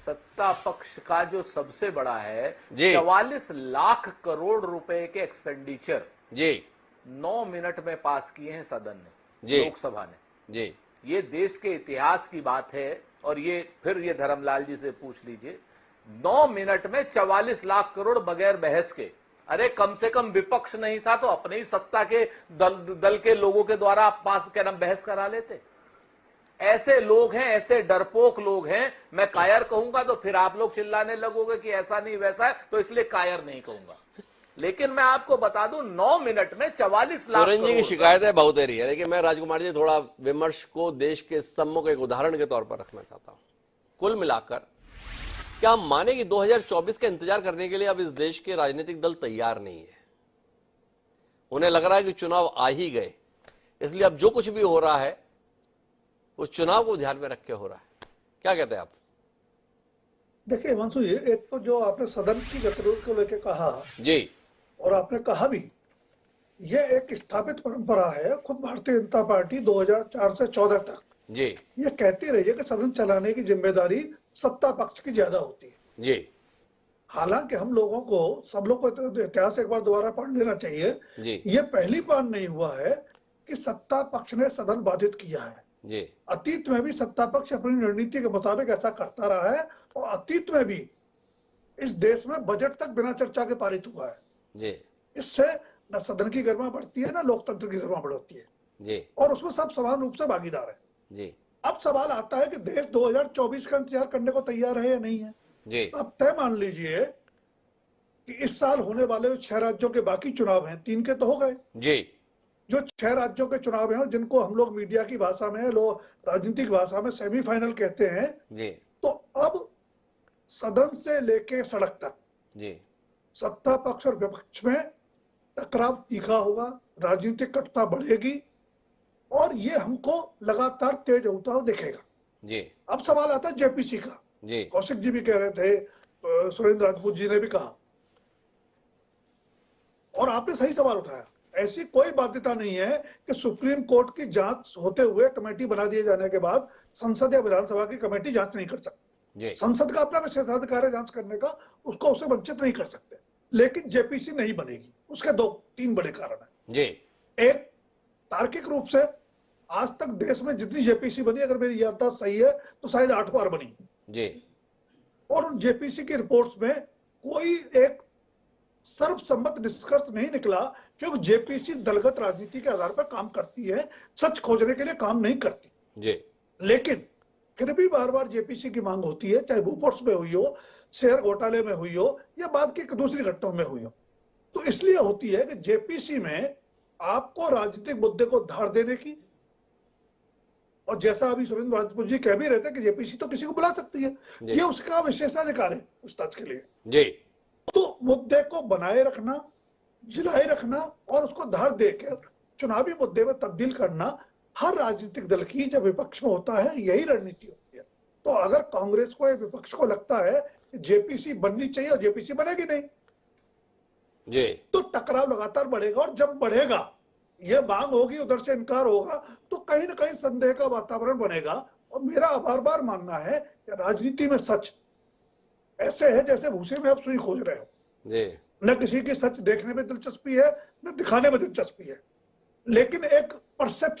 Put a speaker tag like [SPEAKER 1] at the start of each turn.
[SPEAKER 1] सत्ता पक्ष का जो सबसे बड़ा है,
[SPEAKER 2] जी
[SPEAKER 1] 44 लाख करोड़ रुपए के एक्सपेंडिचर
[SPEAKER 2] जी
[SPEAKER 1] 9 मिनट में पास किए हैं सदन ने,
[SPEAKER 2] जी
[SPEAKER 1] लोकसभा ने।
[SPEAKER 2] जी
[SPEAKER 1] ये देश के इतिहास की बात है। और ये फिर ये धर्मलाल जी से पूछ लीजिए, 9 मिनट में 44 लाख करोड़ बगैर बहस के। अरे कम से कम विपक्ष नहीं था तो अपने ही सत्ता के दल के लोगों के द्वारा आप पास क्या नाम बहस करा लेते। ऐसे लोग हैं, ऐसे डरपोक लोग हैं। मैं कायर कहूंगा तो फिर आप लोग चिल्लाने लगोगे कि ऐसा नहीं वैसा है, तो इसलिए कायर नहीं कहूंगा। लेकिन मैं आपको बता दूं, 9 मिनट में 44 लाख
[SPEAKER 2] सोरेन जी की शिकायतें बहुत रही है, लेकिन मैं राजकुमार जी थोड़ा विमर्श को देश के सम्मुख एक उदाहरण के तौर पर रखना चाहता हूं। कुल मिलाकर क्या हम माने कि 2024 का इंतजार करने के लिए अब इस देश के राजनीतिक दल तैयार नहीं है? उन्हें लग रहा है कि चुनाव आ ही गए, इसलिए अब जो कुछ भी हो रहा है उस चुनाव को ध्यान में रख के हो रहा है। क्या कहते हैं आप?
[SPEAKER 3] देखिए हिमांशु जी, एक तो जो आपने सदन की गतिरोध को लेकर कहा
[SPEAKER 2] जी,
[SPEAKER 3] और आपने कहा भी, ये एक स्थापित परंपरा है। खुद भारतीय जनता पार्टी 2004 से 14 तक
[SPEAKER 2] जी
[SPEAKER 3] ये कहती रही है कि सदन चलाने की जिम्मेदारी सत्ता पक्ष की ज्यादा होती है।
[SPEAKER 2] जी
[SPEAKER 3] हालांकि हम लोगों को, सब लोग को इतिहास एक बार दोबारा पढ़ लेना चाहिए।
[SPEAKER 2] जी
[SPEAKER 3] ये पहली बार नहीं हुआ है कि सत्ता पक्ष ने सदन बाधित किया है।
[SPEAKER 2] जी
[SPEAKER 3] अतीत में भी सत्ता पक्ष अपनी रणनीति के मुताबिक ऐसा करता रहा है, और अतीत में भी इस देश में बजट तक बिना चर्चा के पारित हुआ है।
[SPEAKER 2] जी
[SPEAKER 3] इससे न सदन की गरिमा बढ़ती है, न लोकतंत्र की गरिमा बढ़ती है,
[SPEAKER 2] जी
[SPEAKER 3] और उसमें सब समान रूप से भागीदार है।
[SPEAKER 2] जी
[SPEAKER 3] अब सवाल आता है कि देश 2024 का इंतजार करने को तैयार है या नहीं है।
[SPEAKER 2] जी
[SPEAKER 3] अब तय मान लीजिए कि इस साल होने वाले 6 राज्यों के बाकी चुनाव हैं, 3 के तो हो गए,
[SPEAKER 2] जी
[SPEAKER 3] जो 6 राज्यों के चुनाव हैं और जिनको हम लोग मीडिया की भाषा में, लोग राजनीतिक भाषा में सेमीफाइनल कहते हैं।
[SPEAKER 2] जी
[SPEAKER 3] तो अब सदन से लेके सड़क तक
[SPEAKER 2] जी
[SPEAKER 3] सत्ता पक्ष और विपक्ष में टकराव तीखा होगा, राजनीतिक कटुता बढ़ेगी, और ये हमको लगातार तेज होता हुआ दिखेगा।
[SPEAKER 2] जी
[SPEAKER 3] अब सवाल आता है जेपीसी का।
[SPEAKER 2] जी
[SPEAKER 3] कौशिक जी भी कह रहे थे, सुरेंद्र राजपूत जी ने भी कहा, और आपने सही सवाल उठाया। ऐसी कोई बाध्यता नहीं है कि सुप्रीम कोर्ट की जांच होते हुए कमेटी बना दिए जाने के बाद संसद या विधानसभा की कमेटी जांच नहीं कर सकती। संसद का अपना विशेषाधिकार है जांच करने का, उसको उससे वंचित नहीं कर सकते। लेकिन जेपीसी नहीं बनेगी, उसके 2-3 बड़े कारण है।
[SPEAKER 2] जी
[SPEAKER 3] एक, तार्किक रूप से आज तक देश में जितनी जेपीसी बनी, अगर मेरी याददाश्त सही है तो शायद 8 बार बनी
[SPEAKER 2] जी
[SPEAKER 3] और उन जेपीसी की रिपोर्ट्स में कोई एक सर्वसम्मत निष्कर्ष नहीं निकला, क्योंकि जेपीसी दलगत राजनीति के आधार पर काम करती है, सच खोजने के लिए काम नहीं करती।
[SPEAKER 2] जी
[SPEAKER 3] लेकिन फिर भी बार बार जेपीसी की मांग होती है, चाहे भूपोर्ट्स में हुई हो, शेयर घोटाले में हुई हो, या बाद की दूसरी घटनाओं में हुई हो। तो इसलिए होती है कि जेपीसी में आपको राजनीतिक मुद्दे को धार देने की, और जैसा अभी सुरेंद्र राजपूत जी कह भी रहे थे कि जेपीसी तो किसी को बुला सकती है, ये उसका विशेषाधिकार है पूछताछ के लिए।
[SPEAKER 2] जी
[SPEAKER 3] तो मुद्दे को बनाए रखना, जिलाए रखना और उसको धार देकर चुनावी मुद्दे में तब्दील करना हर राजनीतिक दल की, जब विपक्ष में होता है, यही रणनीति होती है। तो अगर कांग्रेस को या विपक्ष को लगता है कि जेपीसी बननी चाहिए और जेपीसी बनेगी नहीं,
[SPEAKER 2] जी
[SPEAKER 3] तो टकराव लगातार बढ़ेगा, और जब बढ़ेगा, ये मांग होगी, उधर से इनकार होगा, तो कहीं ना कहीं संदेह का वातावरण बनेगा। और मेरा बार बार मानना है कि राजनीति में सच ऐसे है जैसे भूसे में आप सुई खोज रहे हो।
[SPEAKER 2] जी
[SPEAKER 3] न किसी की सच देखने में दिलचस्पी है, न दिखाने में दिलचस्पी है, लेकिन एक परसेप्शन